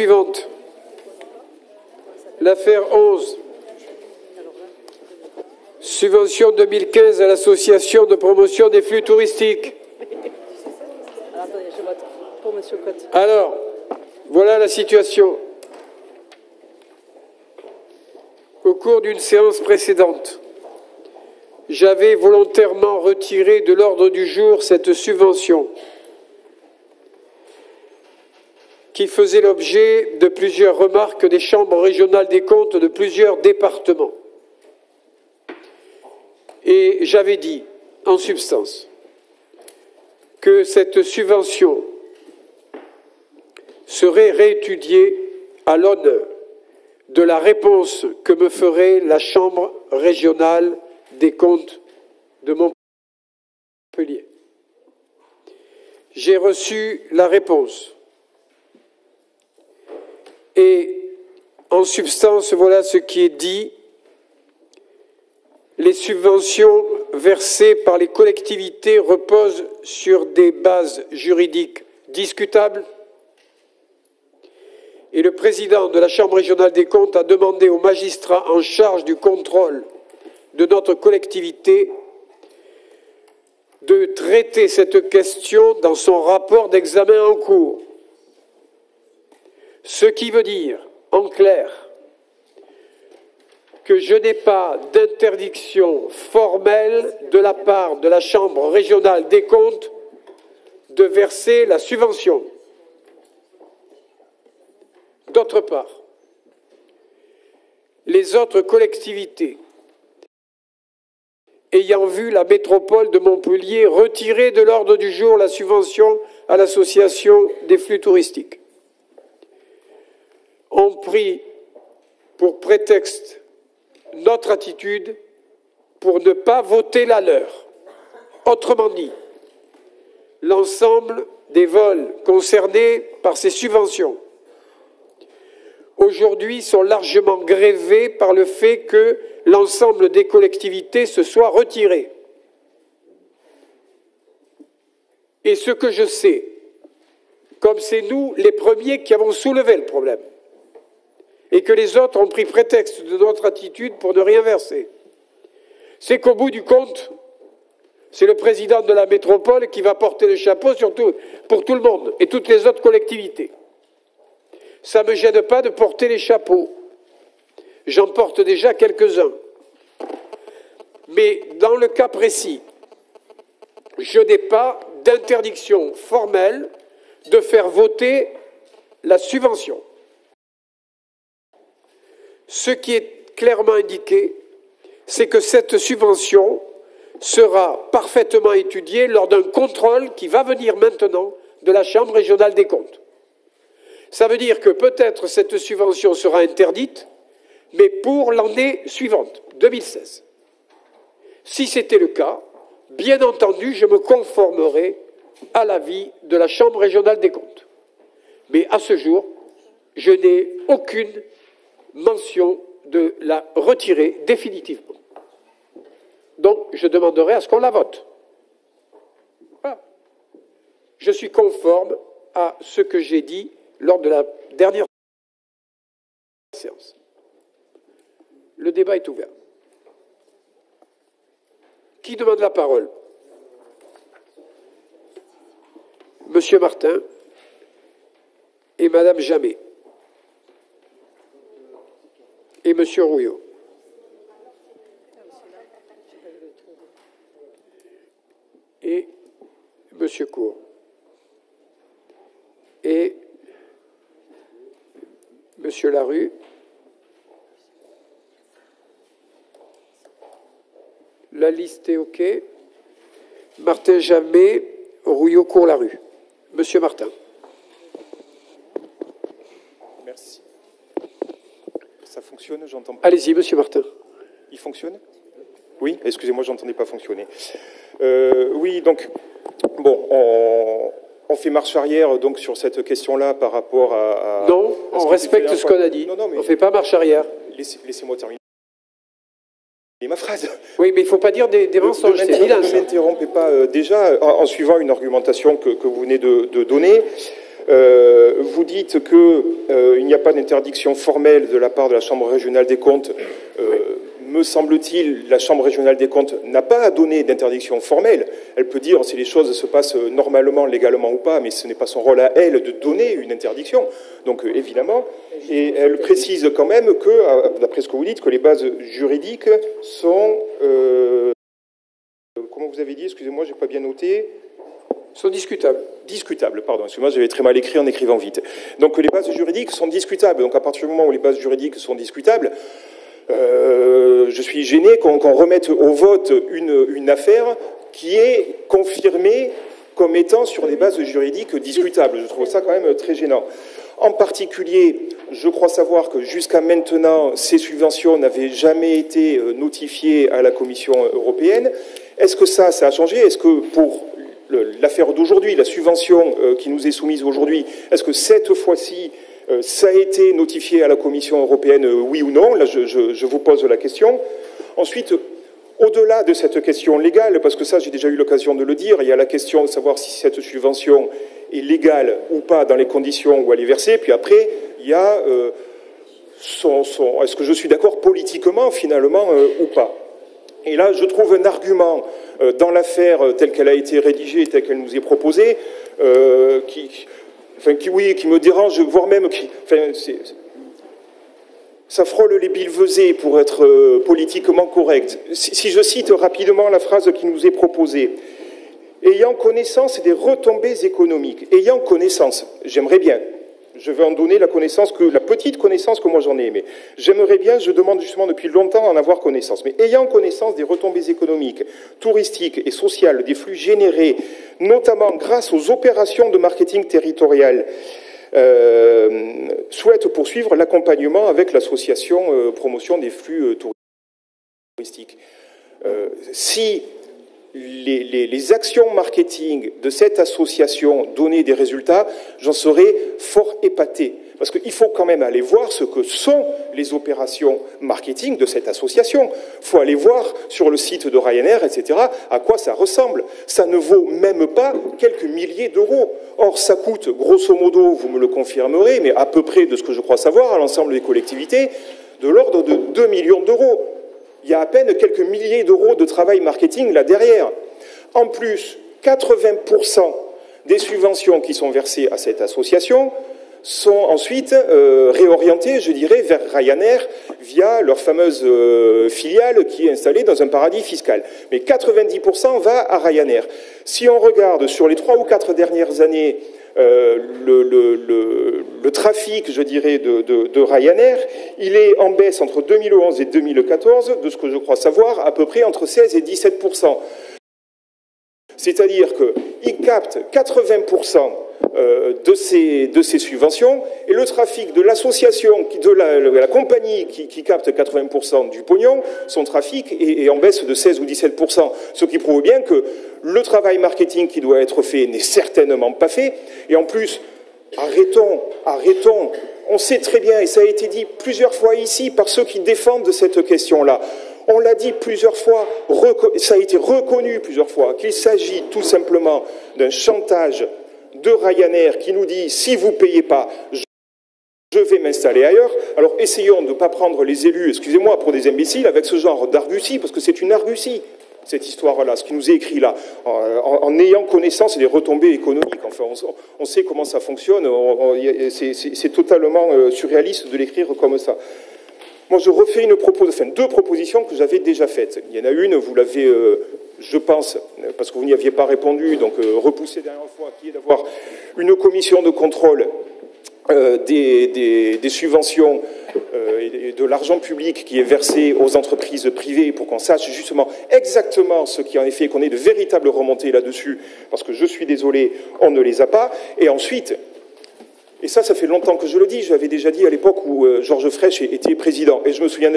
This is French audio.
Suivante. L'affaire 11. Subvention 2015 à l'association de promotion des flux touristiques. Alors, attendez, je vote pour M. Cotte. Alors, voilà la situation. Au cours d'une séance précédente, j'avais volontairement retiré de l'ordre du jour cette subvention qui faisait l'objet de plusieurs remarques des chambres régionales des comptes de plusieurs départements. Et j'avais dit, en substance, que cette subvention serait réétudiée à l'aune de la réponse que me ferait la Chambre régionale des comptes de Montpellier. J'ai reçu la réponse. Et en substance, voilà ce qui est dit. Les subventions versées par les collectivités reposent sur des bases juridiques discutables. Et le président de la Chambre régionale des comptes a demandé aux magistrats en charge du contrôle de notre collectivité de traiter cette question dans son rapport d'examen en cours. Ce qui veut dire, en clair, que je n'ai pas d'interdiction formelle de la part de la Chambre régionale des comptes de verser la subvention. D'autre part, les autres collectivités ayant vu la métropole de Montpellier retirer de l'ordre du jour la subvention à l'association des flux touristiques ont pris pour prétexte notre attitude pour ne pas voter la leur. Autrement dit, l'ensemble des vols concernés par ces subventions aujourd'hui sont largement grevés par le fait que l'ensemble des collectivités se soient retirées. Et ce que je sais, comme c'est nous les premiers qui avons soulevé le problème, et que les autres ont pris prétexte de notre attitude pour ne rien verser, c'est qu'au bout du compte, c'est le président de la métropole qui va porter le chapeau surtout pour tout le monde et toutes les autres collectivités. Ça ne me gêne pas de porter les chapeaux. J'en porte déjà quelques-uns. Mais dans le cas précis, je n'ai pas d'interdiction formelle de faire voter la subvention. Ce qui est clairement indiqué, c'est que cette subvention sera parfaitement étudiée lors d'un contrôle qui va venir maintenant de la Chambre régionale des comptes. Ça veut dire que peut-être cette subvention sera interdite, mais pour l'année suivante, 2016. Si c'était le cas, bien entendu, je me conformerai à l'avis de la Chambre régionale des comptes. Mais à ce jour, je n'ai aucune mention de la retirer définitivement. Donc, je demanderai à ce qu'on la vote. Voilà. Je suis conforme à ce que j'ai dit lors de la dernière séance. Le débat est ouvert. Qui demande la parole? Monsieur Martin et Madame Jamet et Monsieur Rouillot. Et Monsieur Cour. Et Monsieur Larue. La liste est OK. Martin Jamet, Rouillot Cour Larue. Monsieur Martin. Merci. Ça fonctionne, j'entends pas. Allez-y, Monsieur Martin. Il fonctionne? Oui, excusez-moi, j'entendais pas fonctionner. Oui, donc, bon, on fait marche arrière donc sur cette question-là par rapport à... Non, on respecte ce qu'on a dit. Non, mais on ne fait pas marche arrière. Laissez-moi terminer ma phrase. Oui, mais il ne faut pas dire des mensonges, c'est évident. Ne m'interrompez pas déjà en suivant une argumentation que vous venez de donner. Vous dites qu'il n'y a pas d'interdiction formelle de la part de la Chambre régionale des comptes. Me semble-t-il, la Chambre régionale des comptes n'a pas à donner d'interdiction formelle. Elle peut dire si les choses se passent normalement, légalement ou pas, mais ce n'est pas son rôle à elle de donner une interdiction. Donc évidemment, et elle précise quand même que, d'après ce que vous dites, que les bases juridiques sont... comment vous avez dit? Excusez-moi, j'ai pas bien noté. Sont discutables. Discutables, pardon. Excusez-moi, j'avais très mal écrit en écrivant vite. Donc les bases juridiques sont discutables. Donc à partir du moment où les bases juridiques sont discutables, je suis gêné qu'on remette au vote une affaire qui est confirmée comme étant sur des bases juridiques discutables. Je trouve ça quand même très gênant. En particulier, je crois savoir que jusqu'à maintenant, ces subventions n'avaient jamais été notifiées à la Commission européenne. Est-ce que ça a changé? Est-ce que pour l'affaire d'aujourd'hui, la subvention qui nous est soumise aujourd'hui, est-ce que cette fois-ci, ça a été notifié à la Commission européenne, oui ou non? Là, je vous pose la question. Ensuite, au-delà de cette question légale, parce que ça, j'ai déjà eu l'occasion de le dire, il y a la question de savoir si cette subvention est légale ou pas dans les conditions où elle est versée. Puis après, il y a est-ce que je suis d'accord politiquement, finalement, ou pas? Et là, je trouve un argument dans l'affaire telle qu'elle a été rédigée, telle qu'elle nous est proposée, qui me dérange, voire même ça frôle les billevesées pour être politiquement correct. Si je cite rapidement la phrase qui nous est proposée, ayant connaissance des retombées économiques, ayant connaissance, j'aimerais bien, je vais en donner la petite connaissance que moi j'en ai, mais j'aimerais bien, je demande justement depuis longtemps en avoir connaissance, mais ayant connaissance des retombées économiques, touristiques et sociales, des flux générés, notamment grâce aux opérations de marketing territorial, souhaite poursuivre l'accompagnement avec l'association promotion des flux touristiques. Si les actions marketing de cette association donnaient des résultats, j'en serais fort épaté. Parce qu'il faut quand même aller voir ce que sont les opérations marketing de cette association. Il faut aller voir sur le site de Ryanair, etc., à quoi ça ressemble. Ça ne vaut même pas quelques milliers d'euros. Or, ça coûte, grosso modo, vous me le confirmerez, mais à peu près de ce que je crois savoir, à l'ensemble des collectivités, de l'ordre de 2 millions d'euros. Il y a à peine quelques milliers d'euros de travail marketing là derrière. En plus, 80% des subventions qui sont versées à cette association sont ensuite réorientées, je dirais, vers Ryanair via leur fameuse filiale qui est installée dans un paradis fiscal. Mais 90% va à Ryanair. Si on regarde sur les 3 ou 4 dernières années le trafic, je dirais, de Ryanair, il est en baisse entre 2011 et 2014, de ce que je crois savoir, à peu près entre 16 et 17%. C'est-à-dire qu'il capte 80% de ces subventions, et le trafic de l'association, de la compagnie qui capte 80% du pognon, son trafic est en baisse de 16 ou 17%. Ce qui prouve bien que le travail marketing qui doit être fait n'est certainement pas fait. Et en plus, arrêtons. On sait très bien, et ça a été dit plusieurs fois ici par ceux qui défendent cette question-là, on l'a dit plusieurs fois, ça a été reconnu plusieurs fois, qu'il s'agit tout simplement d'un chantage de Ryanair qui nous dit « si vous ne payez pas, je vais m'installer ailleurs ». Alors essayons de ne pas prendre les élus, excusez-moi, pour des imbéciles avec ce genre d'argutie, parce que c'est une argutie, cette histoire-là, ce qui nous est écrit là, en ayant connaissance des retombées économiques. Enfin, on sait comment ça fonctionne, c'est totalement surréaliste de l'écrire comme ça. Moi, je refais deux propositions que j'avais déjà faites. Il y en a une, vous l'avez, je pense, parce que vous n'y aviez pas répondu, donc repoussé la dernière fois, qui est d'avoir une commission de contrôle des subventions et de l'argent public qui est versé aux entreprises privées pour qu'on sache justement exactement ce qui en est fait, qu'on ait de véritables remontées là-dessus, parce que je suis désolé, on ne les a pas. Et ensuite... Et ça fait longtemps que je le dis, je l'avais déjà dit à l'époque où Georges Frêche était président. Et je me souviens